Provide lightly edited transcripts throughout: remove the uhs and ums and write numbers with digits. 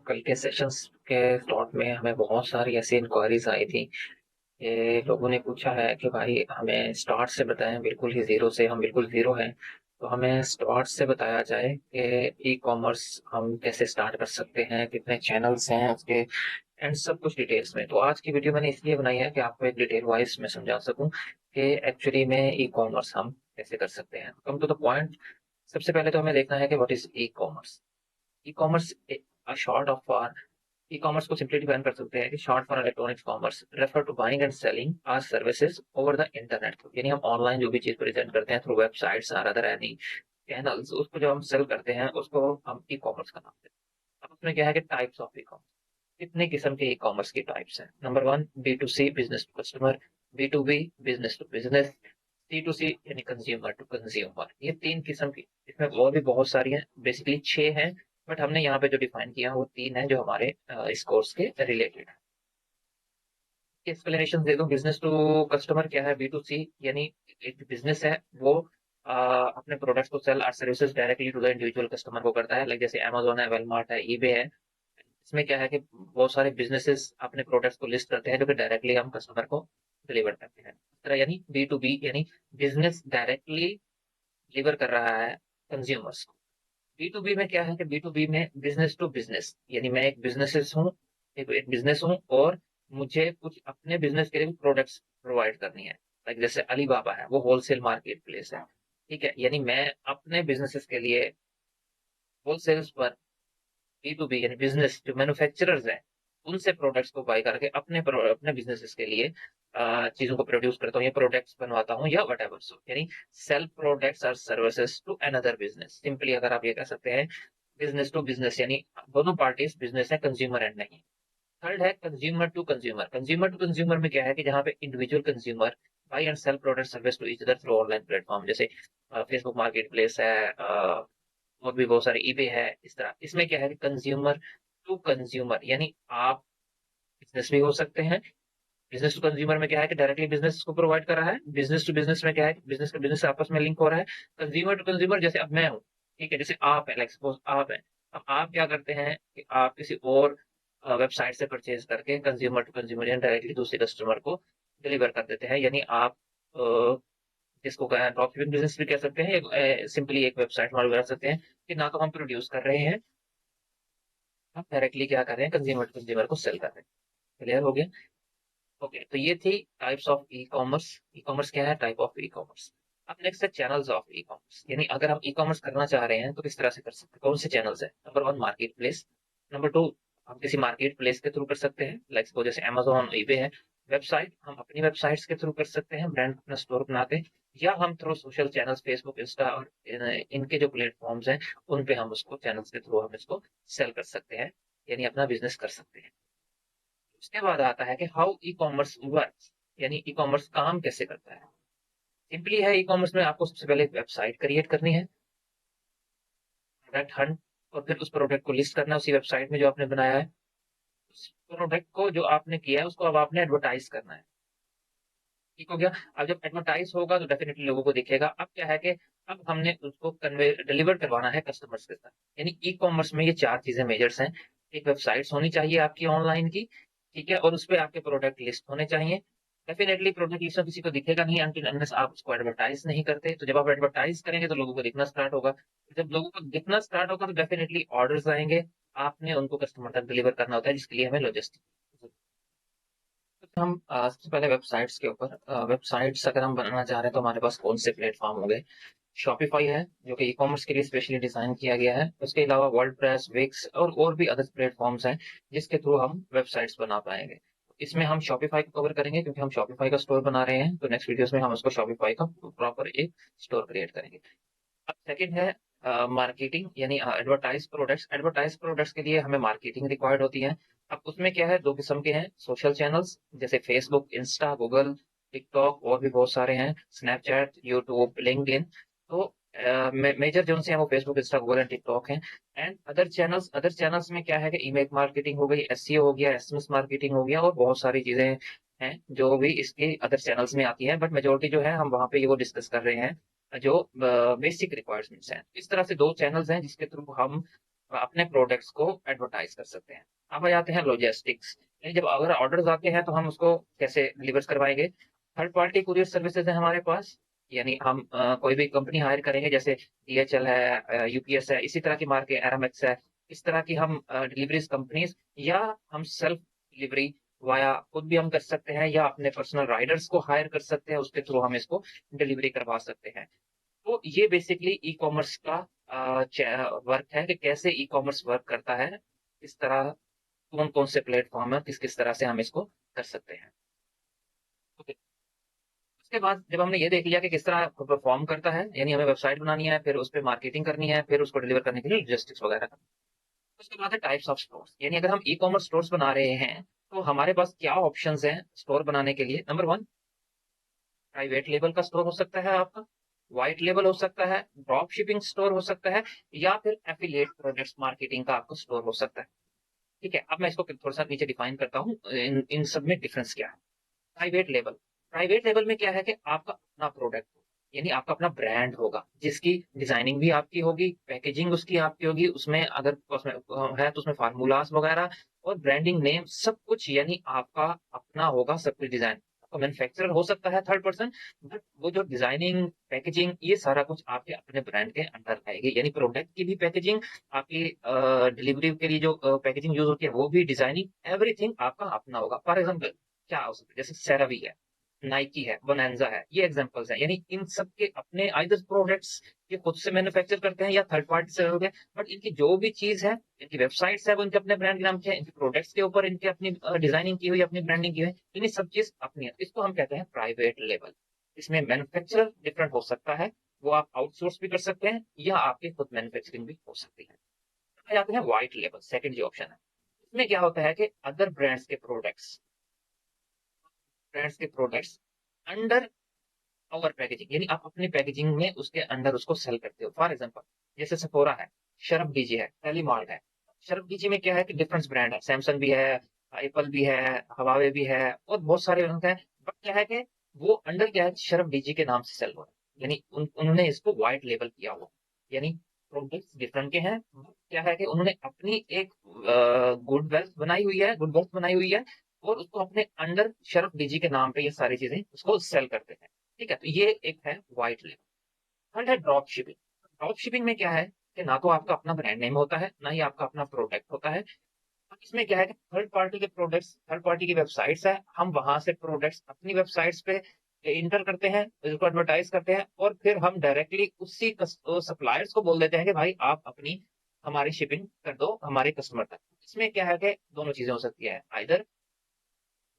कल के सेशंस के स्लॉट में हमें बहुत सारी ऐसी इंक्वायरीज आई थी कि लोगों ने पूछा है कि भाई हमें स्टार्ट से बताएं, बिल्कुल ही ज़ीरो से, हम बिल्कुल ज़ीरो हैं। तो हमें स्टार्ट से बताया जाए कि ई कॉमर्स हम कैसे स्टार्ट कर सकते हैं, कितने चैनल्स हैं उसके, एंड सब कुछ डिटेल्स में। तो आज की वीडियो मैंने इसलिए बनाई है कि आपको एक डिटेल वाइज मैं समझा सकूं कि एक्चुअली में ई कॉमर्स हम कैसे कर सकते हैं। कम टू द पॉइंट, सबसे पहले तो हमें देखना है कि what is e commerce. E commerce short of for, e commerce को सिंपली डिफाइन कर सकते हैं कि short for electronics commerce refer to buying and selling or services over the internet. यानी हम ऑनलाइन जो भी चीज प्रेजेंट करते हैं through websites or other any channels, उसको जब हम सेल करते हैं उसको हम ई कॉमर्स का नाम देते हैं। अब उसमें क्या है कि टाइप्स ऑफ ई कॉमर्स, कितने किस्म के ई कॉमर्स की टाइप्स हैं। Number one, B to C business to customer, B to B business to business, C to C यानी कंज्यूमर टू कंज्यूमर। ये तीन किस्म की, इसमें और भी बहुत सारी हैं, बेसिकली छह हैं, बट हमने यहाँ पे जो डिफाइन किया वो तीन है जो हमारे इस कोर्स के रिलेटेड है। एक्सप्लेनेशन दे दूं, बिजनेस टू कस्टमर क्या है? बी टू सी यानी एक बिजनेस है वो अपने प्रोडक्ट्स को सेल और services directly to the individual customer को करता है, लाइक जैसे अमेजोन है, वेलमार्ट है, ईबे है। इसमें क्या है कि बहुत सारे बिजनेसेस अपने प्रोडक्ट्स को लिस्ट करते हैं जो कि डायरेक्टली हम कस्टमर को डिलीवर करते हैं। इस तरह यानी बी टू बी यानी बिजनेस डायरेक्टली डिलीवर कर रहा है कंज्यूमर्स को। बी टू बी में क्या है कि बी टू बी में बिजनेस टू बिजनेस यानी मैं एक बिजनेस हूँ, एक बिजनेस हूँ और मुझे कुछ अपने बिजनेस के लिए प्रोडक्ट्स प्रोवाइड करनी है। लाइक जैसे अलीबाबा है, वो होलसेल मार्केट प्लेस है, ठीक है। यानी मैं अपने बिजनेसेस के लिए होलसेल्स पर बी टू बी यानी बिजनेस जो मैन्युफैक्चरर्स हैं उनसे प्रोडक्ट्स को बाय करके अपने बिजनेसेस के लिए चीजों को प्रोड्यूस करता हूँ या प्रोडक्ट्स बनवाता हूँ या वट एवर सो, यानी सेल प्रोडक्ट्स और services to another business. Simply अगर आप ये कह सकते हैं बिजनेस टू बिजनेस यानी दोनों पार्टीज बिजनेस है, कंज्यूमर एंड नहीं। थर्ड है consumer to consumer. Consumer to consumer में क्या है कि जहाँ पे individual consumer buy and sell product service to each other through online platform, जैसे फेसबुक मार्केट प्लेस है, और भी बहुत सारे ईबे है। इस तरह इसमें क्या है कि कंज्यूमर टू कंज्यूमर यानी आप बिजनेस भी हो सकते हैं। बिजनेस टू कंज्यूमर में क्या है कि डायरेक्टली बिजनेस को प्रोवाइड कर रहा है। बिजनेस टू बिजनेस में क्या है, बिजनेस का बिजनेस आपस में लिंक हो रहा है। कंज्यूमर टू कंज्यूमर जैसे अब मैं हूँ, ठीक है, जैसे आप है, लाइक सपोज आप है। अब आप क्या करते हैं कि आप किसी और वेबसाइट से परचेज करके कंज्यूमर टू कंज्यूमर यानी डायरेक्टली दूसरे कस्टमर को डिलीवर कर देते हैं। यानी आप जिसको ड्रॉप शिपिंग बिजनेस भी कह सकते हैं, सिंपली एक वेबसाइट मॉडल कर सकते हैं कि ना तो हम प्रोड्यूस कर रहे हैं, हम डायरेक्टली क्या कर रहे हैं, कंज्यूमर टू कंज्यूमर को सेल कर रहे हैं। क्लियर हो गया? ओके, तो ये थी types of E commerce. E commerce क्या है? Type of e commerce. अब नेक्स्ट है चैनल्स ऑफ ई कॉमर्स, यानी अगर हम ई कॉमर्स करना चाह रहे हैं तो किस तरह से कर सकते हैं, कौन से चैनल्स है? Number one, market place. Number two, हम किसी मार्केट प्लेस के थ्रू कर सकते हैं, लाइक सपोज जैसे अमेजोन, ईबे है। वेबसाइट, हम अपनी वेबसाइट्स के थ्रू कर सकते हैं, ब्रांड अपना स्टोर बनाते हैं। या हम through social channels, Facebook, Insta और इनके जो प्लेटफॉर्म्स हैं उन पे हम उसको चैनल्स के थ्रू हम इसको सेल कर सकते हैं, यानी अपना बिजनेस कर सकते हैं। उसके बाद आता है कि हाउ ई कॉमर्स वर्क्स, यानी ई कॉमर्स काम कैसे करता है। सिंपली है, ई कॉमर्स में आपको सबसे पहले एक वेबसाइट क्रिएट करनी है, प्रोडक्ट हंट, और फिर उस प्रोडक्ट को लिस्ट करना है उसी वेबसाइट में जो आपने बनाया है। उस प्रोडक्ट को जो आपने किया है उसको अब आपने एडवर्टाइज करना है। ठीक हो गया? अब जब एडवर्टाइज होगा तो डेफिनेटली लोगों को दिखेगा। अब क्या है कि अब हमने उसको कन्वे डिलीवर करवाना है कस्टमर्स के साथ। यानी ई कॉमर्स में ये चार चीजें मेजर्स हैं। एक, वेबसाइट्स होनी चाहिए आपकी ऑनलाइन की, ठीक है, और उस पे आपके प्रोडक्ट लिस्ट होने चाहिए। डेफिनेटली प्रोडक्ट लिस्ट में किसी को दिखेगा नहीं अनटिल अनलेस आप उसको एडवर्टाइज नहीं करते। तो जब आप एडवर्टाइज करेंगे तो लोगों को दिखना स्टार्ट होगा। जब लोगों को दिखना स्टार्ट होगा तो डेफिनेटली ऑर्डर्स आएंगे, आपने उनको कस्टमर तक डिलीवर करना होता है, जिसके लिए हमें लॉजिस्टिक। हम सबसे पहले वेबसाइट्स के ऊपर, वेबसाइट्स अगर हम बनाना चाह रहे हैं तो हमारे पास कौन से प्लेटफॉर्म होंगे? शॉपिफाई है जो कि ई कॉमर्स के लिए स्पेशली डिजाइन किया गया है। उसके अलावा वर्डप्रेस, विक्स और भी अदर प्लेटफॉर्म्स हैं जिसके थ्रू हम वेबसाइट्स बना पाएंगे। इसमें हम शॉपिफाई को कवर करेंगे क्योंकि हम शॉपिफाई का स्टोर बना रहे हैं, तो नेक्स्ट वीडियोस में हम उसको शॉपिफाई का प्रॉपर एक स्टोर क्रिएट करेंगे। अब सेकंड है मार्केटिंग, यानी एडवर्टाइज प्रोडक्ट्स। एडवर्टाइज प्रोडक्ट्स के लिए हमें मार्केटिंग रिक्वायर्ड होती है। अब उसमें क्या है, दो किस्म के हैं सोशल चैनल्स, जैसे फेसबुक, इंस्टा, गूगल, टिकटॉक और भी बहुत सारे हैं, स्नैपचैट, यूट्यूब, लिंक्डइन। तो मेजर जो से हैं वो Facebook, Insta, Google and TikTok हैं। एंड अदर चैनल्स में क्या है कि ईमेल मार्केटिंग हो गई, एसईओ हो गया, एसएमएस मार्केटिंग हो गया, और बहुत सारी चीजें हैं जो भी इसके अदर चैनल्स में आती हैं, बट मेजोरिटी जो है हम वहाँ पे ये वो डिस्कस कर रहे हैं जो बेसिक रिक्वायरमेंट्स हैं। इस तरह से दो चैनल्स हैं जिसके थ्रू हम अपने प्रोडक्ट्स को एडवर्टाइज कर सकते हैं। अब आ जाते हैं लॉजिस्टिक्स, यानी जब अगर ऑर्डर्स आते हैं तो हम उसको कैसे डिलीवर करवाएंगे। थर्ड पार्टी कुरियर सर्विसेज है हमारे पास, यानी हम कोई भी कंपनी हायर करेंगे, जैसे DHL है, UPS है, इसी तरह की मार्केट Aramex है, इस तरह की हम डिलीवरीज कंपनीज, या हम सेल्फ डिलीवरी वाया खुद भी हम कर सकते हैं, या अपने पर्सनल राइडर्स को हायर कर सकते हैं, उसके थ्रू हम इसको डिलीवरी करवा सकते हैं। तो ये बेसिकली ई कॉमर्स का वर्क है कि कैसे ई कॉमर्स वर्क करता है, किस तरह, कौन कौन से प्लेटफॉर्म है, किस किस तरह से हम इसको कर सकते हैं। ओके, उसके बाद जब हमने ये देख लिया कि किस तरह परफॉर्म करता है, यानी हमें वेबसाइट बनानी है, फिर उस पर मार्केटिंग करनी है, फिर उसको डिलीवर करने के लिए लॉजिस्टिक्स वगैरह करनी है। उसके बाद है टाइप्स ऑफ स्टोर्स, यानी अगर हम ई कॉमर्स स्टोर्स बना रहे हैं तो हमारे पास क्या ऑप्शंस हैं स्टोर बनाने के लिए। नंबर वन, प्राइवेट लेबल का स्टोर हो सकता है आपका, व्हाइट लेबल हो सकता है, ड्रॉप शिपिंग स्टोर हो सकता है, या फिर एफिलिएट प्रोडक्ट्स मार्केटिंग का आपका स्टोर हो सकता है। ठीक है, अब मैं इसको थोड़ा सा नीचे डिफाइन करता हूँ, इन सब में डिफरेंस क्या है। प्राइवेट लेबल, प्राइवेट लेबल में क्या है कि आपका अपना प्रोडक्ट, यानी आपका अपना ब्रांड होगा, जिसकी डिजाइनिंग भी आपकी होगी, पैकेजिंग उसकी आपकी होगी, उसमें अगर उसमें है तो उसमें फार्मूलाज वगैरह और ब्रांडिंग नेम सब कुछ, यानी आपका अपना होगा सब कुछ। डिजाइन आपका मैन्युफैक्चरर हो सकता है थर्ड पर्सन, बट वो जो डिजाइनिंग पैकेजिंग ये सारा कुछ आपके अपने ब्रांड के अंडर आएगी, यानी प्रोडक्ट की भी पैकेजिंग, आपकी डिलीवरी के लिए जो पैकेजिंग यूज होती है वो भी, डिजाइनिंग, एवरीथिंग आपका अपना होगा। फॉर एग्जाम्पल क्या हो सकता है, जैसे सेरावी है, नाइकी है, बोनांजा है, ये एग्जांपल्स हैं, यानी इन सब के अपने आइदर प्रोडक्ट्स ये खुद से मैन्युफैक्चर करते हैं या थर्ड पार्टी से हो गए, बट इनकी जो भी चीज है, इनकी वेबसाइट्स है, वो इनके अपने ब्रांड के नाम के हैं, इनके प्रोडक्ट्स के ऊपर इनके अपनी डिजाइनिंग की हुई, अपनी ब्रांडिंग की हुई, इन्हीं सब चीज अपनी है। इसको हम कहते हैं प्राइवेट लेबल। इसमें मैन्युफैक्चरर डिफरेंट हो सकता है, वो आप आउटसोर्स भी कर सकते हैं, या आपकी खुद मैन्युफैक्चरिंग भी हो सकती है। आ जाते हैं व्हाइट लेबल, सेकंड जो ऑप्शन है। इसमें क्या होता है कि अदर ब्रांड्स के प्रोडक्ट्स अंडर और पैकेजिंग, यानी आप अपनी पैकेजिंग में उसके अंदर उसको सेल करते हो। फॉर एग्जांपल जैसे सफोरा है, शरफ डीजी है, टेलीमार्ट है। शरफ डीजी में क्या है कि डिफरेंट ब्रांड है, सैमसंग भी है, एप्पल भी है, हवावे भी है, और बहुत सारे ब्रांड हैं। बट क्या है कि वो अंडर क्या है, शरफ डीजी के नाम से सेल हो रहा है, यानी उन्होंने इसको व्हाइट लेबल किया हुआ, यानी प्रोडक्ट्स डिफरेंट के हैं। क्या है कि उन्होंने अपनी एक गुड वेल्थ बनाई हुई है, और उसको अपने अंडर शरफ डीजी के नाम पे ये सारी चीजें उसको सेल करते हैं। ठीक है, तो ये एक है व्हाइट लेबल। थर्ड है ड्रॉप शिपिंग। ड्रॉप शिपिंग में क्या है कि ना तो आपका अपना ब्रांड नेम होता है, ना ही आपका अपना प्रोडक्ट होता है। और इसमें क्या है कि थर्ड पार्टी के प्रोडक्ट्स, थर्ड पार्टी की वेबसाइट्स है, हम वहां से प्रोडक्ट्स अपनी वेबसाइट्स पे इंटर करते हैं, उसको एडवर्टाइज करते हैं, और फिर हम डायरेक्टली उसी सप्लायर्स को बोल देते हैं कि भाई आप अपनी हमारी शिपिंग कर दो हमारे कस्टमर तक। इसमें क्या है कि दोनों चीजें हो सकती है, आइदर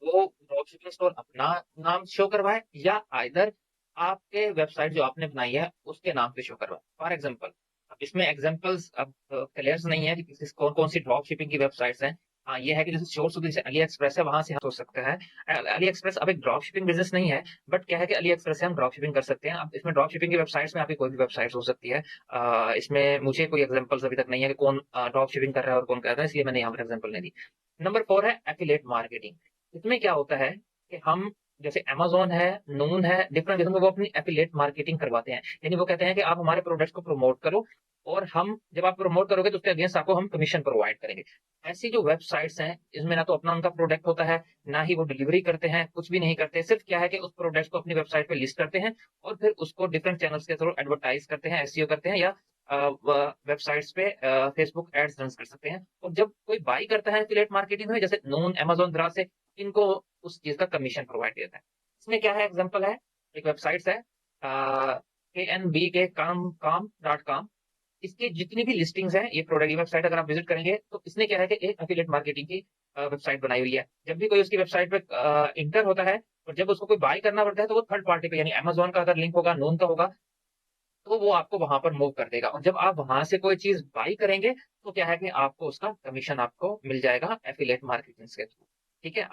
वो ड्रॉप शिपिंग स्टोर अपना नाम शो करवाए, या आइदर आपके वेबसाइट जो आपने बनाई है उसके नाम पे शो करवाए। फॉर एग्जांपल, अब इसमें एग्जांपल्स अब क्लियर नहीं है कि कौन कौन सी ड्रॉप शिपिंग की वेबसाइट्स हैं। हाँ, ये है कि जैसे शोर्स जैसे अली एक्सप्रेस है, वहां से हो सकता है। अली एक्सप्रेस अब एक ड्रॉप शिपिंग बिजनेस नहीं है, बट क्या है कि अली एक्सप्रेस से हम ड्रॉप शिपिंग कर सकते हैं। अब इसमें ड्रॉप शिपिंग की वेबसाइट्स में आपकी कोई भी वेबसाइट हो सकती है। इसमें मुझे कोई एग्जांपल्स अभी तक नहीं है कि कौन ड्रॉप शिपिंग कर रहा है और कौन कर रहा है, इसलिए मैंने यहाँ पर एग्जांपल नहीं दी। नंबर 4 है एफिलिएट मार्केटिंग। इसमें क्या होता है कि हम, जैसे अमेज़न है, नून है, डिफरेंट किस्म के, वो अपनी एफिलिएट मार्केटिंग करवाते हैं। यानी वो कहते हैं कि आप हमारे प्रोडक्ट्स को प्रमोट करो, और हम जब आप प्रमोट करोगे तो उसके अगेंस्ट आपको हम कमीशन प्रोवाइड करेंगे। ऐसी जो वेबसाइट्स हैं, इसमें ना तो अपना उनका प्रोडक्ट होता है, ना ही वो डिलीवरी करते हैं, कुछ भी नहीं करते। सिर्फ क्या है कि उस प्रोडक्ट को अपनी वेबसाइट पे लिस्ट करते हैं, और फिर उसको डिफरेंट चैनल्स के थ्रू एडवर्टाइज करते हैं, एसईओ करते हैं, या वेबसाइट्स पे फेसबुक एड्स रन कर सकते हैं। और जब कोई बाई करता है एफिलिएट मार्केटिंग में, जैसे नून, अमेज़न, द्रास से, इनको उस चीज का कमीशन प्रोवाइड देता है। इसमें क्या है, एग्जांपल है, एक वेबसाइट है KNB के काम.com, इसकी जितनी भी लिस्टिंग्स हैं, ये प्रोडक्ट की वेबसाइट अगर आप विजिट करेंगे, तो इसने क्या है कि एक एफिलिएट मार्केटिंग की वेबसाइट बनाई हुई है। जब भी कोई उसकी वेबसाइट पे इंटर होता है, और जब उसको कोई बाय करना पड़ता है, तो वो थर्ड पार्टी पे, यानी अमेज़न का अगर लिंक होगा, नून का होगा, तो वो आपको वहां पर मूव कर देगा। और जब आप वहां से कोई चीज बाई करेंगे, तो क्या है कि आपको उसका कमीशन आपको मिल जाएगा एफिलिएट मार्केटिंग के थ्रू। ठीक है,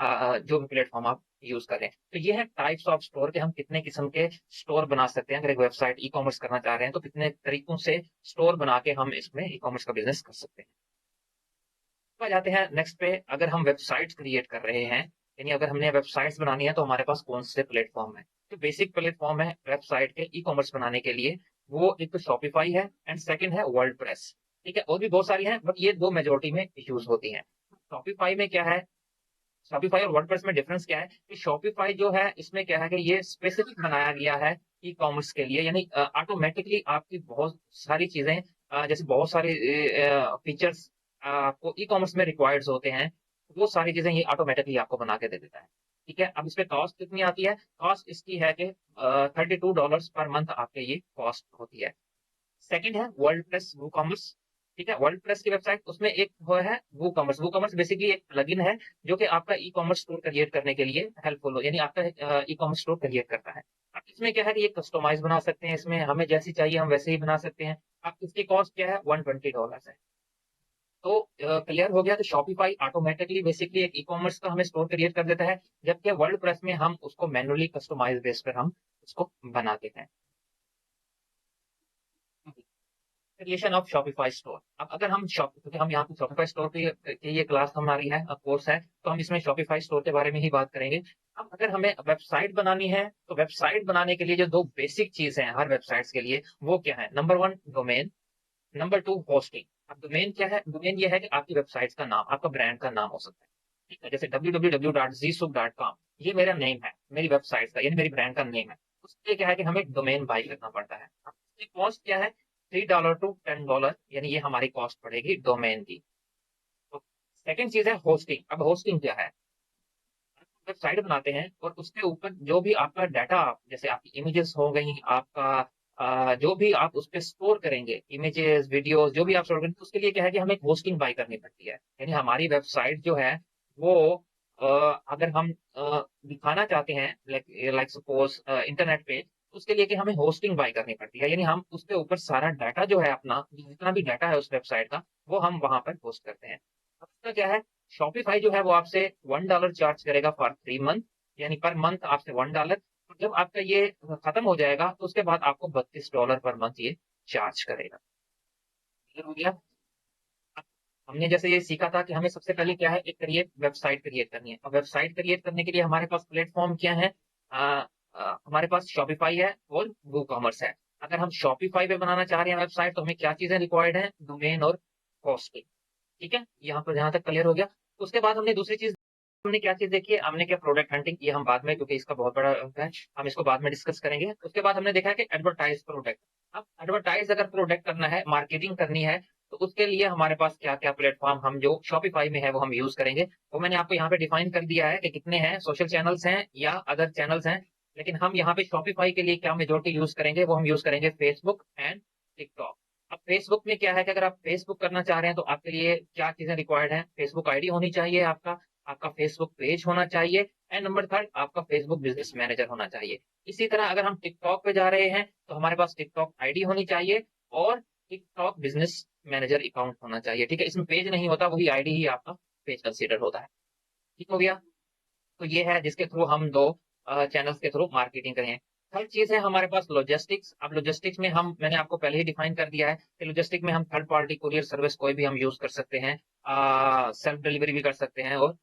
जो भी प्लेटफॉर्म आप यूज करें। तो ये है टाइप्स ऑफ स्टोर के, हम कितने किस्म के स्टोर बना सकते हैं। अगर एक वेबसाइट ई कॉमर्स करना चाह रहे हैं, तो कितने तरीकों से स्टोर बना के हम इसमें ई कॉमर्स का बिजनेस कर सकते हैं। तो आ जाते हैं नेक्स्ट पे, अगर हम वेबसाइट्स क्रिएट कर रहे हैं, यानी अगर हमने वेबसाइट्स बनानी है, तो हमारे पास कौन से प्लेटफॉर्म है। तो बेसिक प्लेटफॉर्म है वेबसाइट के ई कॉमर्स बनाने के लिए, वो एक तो शॉपिफाई है, एंड सेकंड है वर्ल्ड प्रेस। ठीक है, और भी बहुत सारी हैं, बट ये 2 मेजॉरिटी में यूज़ होती हैं। शॉपिफ़ाई में क्या है, शॉपिफ़ाई और वर्डप्रेस में डिफरेंस क्या है कि शॉपिफ़ाई जो है इसमें क्या है कि ये स्पेसिफिक बनाया गया है ई-कॉमर्स के लिए, यानी ऑटोमैटिकली आपकी बहुत सारी चीज़ें जैसे बहुत सारे फीचर्स आपको ई-कॉमर्स में रिक्वायर्ड्स होते हैं, वो सारी चीज़ें ये ऑटोमैटिकली आपको बना के दे देता है। ठीक है, अब इस पे कॉस्ट कितनी आती है? कॉस्ट इसकी है कि $32 पर मंथ आपके ये कॉस्ट होती है। सेकंड है वर्ल्डप्रेस वूकॉमर्स। ठीक है, वर्ल्डप्रेस की वेबसाइट उसमें एक वो है वूकॉमर्स। वूकॉमर्स बेसिकली एक प्लगइन है जो कि आपका ई कॉमर्स स्टोर क्रिएट करने के लिए हेल्पफुल हो, यानी आपका ई कॉमर्स स्टोर क्रिएट करता है। अब इसमें क्या है कि ये कस्टमाइज बना सकते हैं, इसमें हमें जैसी चाहिए हम वैसे ही बना सकते हैं। अब इसकी कॉस्ट क्या है, $120 है। तो क्लियर हो गया, तो शॉपिफाई ऑटोमेटिकली बेसिकली एक ई कॉमर्स का हमें स्टोर क्रिएट कर देता है, जबकि वर्ल्डप्रेस में हम उसको मैनुअली कस्टमाइज बेस पर हम उसको बनाते हैं। Creation of Shopify store. अब अगर हम शॉप, क्योंकि हम यहाँ पे शॉपिफाई स्टोर की ये क्लास हमारी है, कोर्स है, तो हम इसमें शॉपिफाई स्टोर के बारे में ही बात करेंगे। अब अगर हमें वेबसाइट बनानी है, तो वेबसाइट बनाने के लिए जो 2 बेसिक चीज़ हैं हर वेबसाइट्स के लिए, वो क्या है? Number 1 domain, number 2 hosting. अब डोमेन क्या है? डोमेन ये है कि आपकी वेबसाइट्स का नाम, आपका ब्रांड का नाम हो सकता है। ठीक है? जैसे www.zsoup.com, ये मेरा नेम है, मेरी वेबसाइट का, यानी मेरी ब्रांड का नेम है। उसके लिए क्या है कि हमें डोमेन बाय करना पड़ता है। अब इसकी कॉस्ट क्या है? $3 टू $10, यानी ये हमारी कॉस्ट पड़ेगी डोमेन की। तो सेकंड चीज़ है होस्टिंग। अब होस्टिंग क्या है? वेबसाइट बनाते हैं और उसके ऊपर जो भी आपका डाटा, जैसे आपकी इमेजेस हो गई, आपका जो भी आप उस पे स्टोर करेंगे, इमेजेस, वीडियोस, जो भी आप स्टोर करेंगे, तो उसके लिए क्या है कि हमें एक होस्टिंग बाय करनी पड़ती है। यानी हमारी वेबसाइट जो है वो अ, अगर हम दिखाना चाहते हैं लाइक लाइक सपोज इंटरनेट पे, तो उसके लिए कि हमें होस्टिंग बाय करनी पड़ती है। यानी हम उसके ऊपर सारा डाटा जो है अपना, जितना भी डाटा है उस वेबसाइट का, वो हम वहाँ पर होस्ट करते हैं। अब इसका क्या है, शॉपिफाई जो है वो आपसे $1 चार्ज करेगा फॉर 3 मंथ, यानी पर मंथ आपसे $1। जब आपका ये खत्म हो जाएगा तो उसके बाद आपको $32 पर मंथ ये चार्ज करेगा। क्लियर हो गया? अब हमने जैसे ये सीखा था कि हमें सबसे पहले क्या है, एक वेबसाइट क्रिएट करनी है। अब वेबसाइट क्रिएट करने के लिए हमारे पास प्लेटफॉर्म क्या है? हमारे पास शॉपिफाई है और वूकॉमर्स है। अगर हम शॉपिफाई पे बनाना चाह रहे हैं वेबसाइट, तो हमें क्या चीजें रिक्वायर्ड है? डोमेन और होस्टिंग। ठीक है, यहाँ पर जहां तक क्लियर हो गया। उसके बाद हमने दूसरी चीज, हमने क्या चीज देखी है? हमने क्या, प्रोडक्ट हंटिंग, ये हम बाद में, क्योंकि इसका बहुत बड़ा है, हम इसको बाद में डिस्कस करेंगे। उसके बाद हमने देखा है कि एडवर्टाइज प्रोडक्ट। अब एडवर्टाइज अगर प्रोडक्ट करना है, मार्केटिंग करनी है, तो उसके लिए हमारे पास क्या क्या प्लेटफॉर्म हम जो शॉपिफाई में है वो हम यूज करेंगे। वो मैंने आपको यहाँ पे डिफाइन कर दिया है कि कितने हैं, सोशल चैनल्स हैं या अदर चैनल्स हैं। लेकिन हम यहाँ पे शॉपिफाई के लिए क्या मेजोरिटी यूज करेंगे, वो हम यूज करेंगे फेसबुक एंड टिकटॉक। अब फेसबुक में क्या है कि अगर आप फेसबुक करना चाह रहे हैं, तो आपके लिए क्या चीजें रिक्वायर्ड हैं? फेसबुक आईडी होनी चाहिए आपका, आपका फेसबुक पेज होना चाहिए, एंड नंबर थर्ड आपका फेसबुक बिजनेस मैनेजर होना चाहिए। इसी तरह अगर हम टिकटॉक पे जा रहे हैं, तो हमारे पास टिकटॉक आईडी होनी चाहिए और टिकटॉक बिजनेस मैनेजर अकाउंट होना चाहिए। ठीक है, इसमें पेज नहीं होता, वही आईडी ही आपका पेज कंसीडर होता है। ठीक हो गया? तो ये है जिसके थ्रू हम 2 चैनल्स के थ्रू मार्केटिंग करें। थर्ड चीज़ है हमारे पास लॉजिस्टिक्स। अब लॉजिस्टिक्स में हम, मैंने आपको पहले ही डिफाइन कर दिया है कि लॉजिस्टिक में हम थर्ड पार्टी कुरियर सर्विस कोई भी हम यूज़ कर सकते हैं। सेल्फ डिलीवरी भी कर सकते हैं और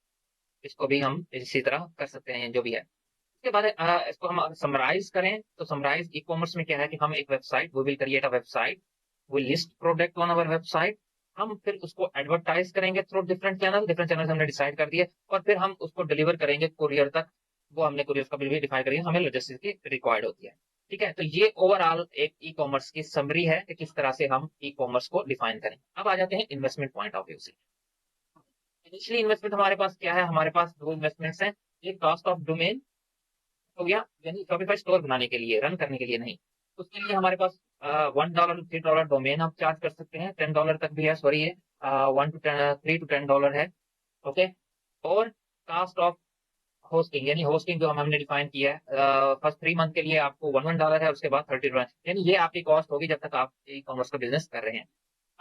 इसको भी हम इसी तरह कर सकते हैं, जो भी है। इसके बाद इसको हम समराइज़ करें, तो समराइज़ ई-कॉमर्स में क्या है कि हम एक website, we will create a website, we list product on our website. हम फिर उसको एडवर्टाइज़ करेंगे थ्रू डिफरेंट चैनल्स हमने डिसाइड कर दिए, और फिर हम उसको डिलीवर करेंगे कुरियर तक। वो हमने कुरियर का बिल भी डिफाइन करेंगे, हमें लॉजिस्टिक्स की रिक्वायर्ड होती है। ठीक है? तो ये ओवरऑल एक ई-कॉमर्स की समरी है कि किस तरह से हम ई-कॉमर्स को डिफाइन करें। अब आ जाते हैं इन्वेस्टमेंट पॉइंट ऑफ व्यू से। इनिशियली इन्वेस्टमेंट हमारे पास क्या है? हमारे पास 2 इन्वेस्टमेंट्स हैं। एक कॉस्ट ऑफ डोमेन हो गया, यानी शॉपिफाई स्टोर बनाने के लिए, रन करने के लिए नहीं। उसके लिए हमारे पास $1 टू $3 डोमेन आप चार्ज कर सकते हैं, $10 तक भी है, सॉरी ये 3 to 10 डॉलर है। ओके, और कास्ट ऑफ होस्टिंग, यानी होस्टिंग जो हम हमने डिफाइन किया है, फर्स्ट 3 मंथ के लिए आपको $1 है, उसके बाद 30 डॉलर, यानी ये आपकी कॉस्ट होगी जब तक आप ई कॉमर्स का बिजनेस कर रहे हैं।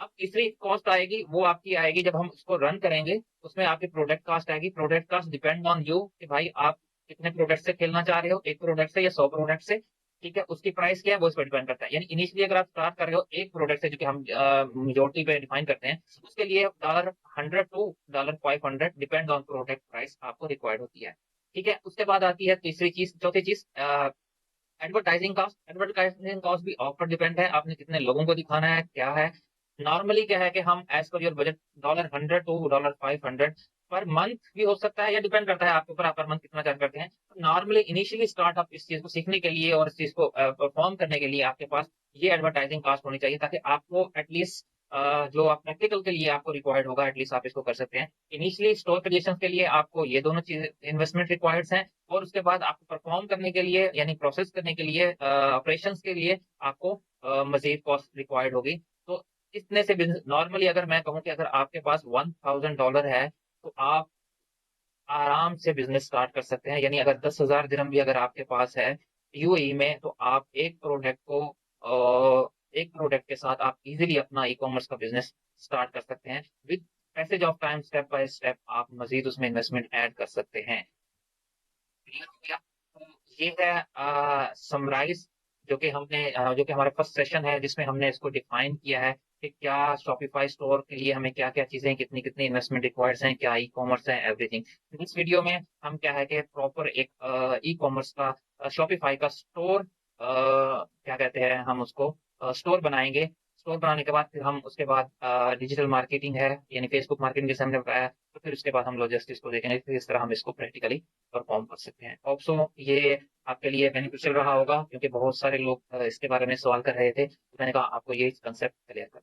अब तीसरी कॉस्ट आएगी, वो आपकी आएगी जब हम उसको रन करेंगे, उसमें आपकी प्रोडक्ट कॉस्ट आएगी। Product cost depend on you कि भाई आप कितने प्रोडक्ट से खेलना चाह रहे हो, 1 प्रोडक्ट से या 100 प्रोडक्ट से। ठीक है, उसकी प्राइस क्या है वो इस पर डिपेंड करता है। यानी इनिशियली अगर आप स्टार्ट कर रहे हो 1 प्रोडक्ट से, जो कि हम मेजॉरिटी पे डिफाइन करते हैं, उसके लिए $100 to $500 depend on product price आपको रिक्वायर्ड होती है। ठीक है, उसके बाद आती है तीसरी चीज, चौथी चीज, एडवर्टाइजिंग कॉस्ट। एडवर्टाइजिंग कॉस्ट भी आप पर डिपेंड है, आपने कितने लोगों को दिखाना है, क्या है। नॉर्मली क्या है कि हम as per your budget $100 to $500 per month भी हो सकता है, या डिपेंड करता है आपके ऊपर, आप पर मंथ कितना चार्ज करते हैं। नॉर्मली इनिशियली स्टार्ट आप इस चीज को सीखने के लिए और इस चीज को परफॉर्म करने के लिए आपके पास ये एडवर्टाइजिंग कास्ट होनी चाहिए, ताकि आपको एटलीस्ट जो आप प्रैक्टिकल के लिए आपको रिक्वायर्ड होगा, एटलीस्ट आप इसको कर सकते हैं। इनिशियली स्टोर क्रिएशन के लिए आपको ये दोनों चीज इन्वेस्टमेंट रिक्वायर्ड हैं, और उसके बाद आपको परफॉर्म करने के लिए यानी प्रोसेस करने के लिए ऑपरेशंस के लिए आपको मजीद कॉस्ट रिक्वायर्ड होगी। तो इतने से बिजनेस, नॉर्मली अगर मैं कहूँ कि अगर आपके पास $1,000 है, तो आप आराम से बिजनेस स्टार्ट कर सकते हैं। यानी अगर 10,000 दिरहम भी अगर आपके पास है यूएई में, तो आप एक प्रोडक्ट के साथ आप इजीली अपना ई कॉमर्स का बिजनेस स्टार्ट कर सकते हैं। With passage of time, step by step आप मजीद उसमें इन्वेस्टमेंट ऐड कर सकते हैं। क्लियर हो गया? तो ये है समराइज, जो कि हमारा फर्स्ट सेशन है, जिसमें हमने इसको डिफाइन किया है कि क्या शॉपिफाई स्टोर के लिए हमें क्या क्या चीजें, कितनी कितनी इन्वेस्टमेंट रिक्वायर्स हैं, क्या ई कॉमर्स है, एवरीथिंग। इस वीडियो में हम क्या है कि प्रॉपर एक ई कॉमर्स का, शॉपिफाई का स्टोर, क्या कहते हैं हम उसको, स्टोर बनाएंगे। स्टोर बनाने के बाद फिर हम उसके बाद डिजिटल मार्केटिंग है, यानी फेसबुक मार्केटिंग जैसे हमने बताया, तो फिर उसके बाद हम लॉजिस्टिक्स को देखेंगे कि किस तरह हम इसको प्रैक्टिकली परफॉर्म कर सकते हैं। होप सो ये आपके लिए बेनिफिशियल रहा होगा, क्योंकि बहुत सारे लोग इसके बारे में सवाल कर रहे थे, तो मैंने कहा आपको ये कंसेप्ट क्लियर कर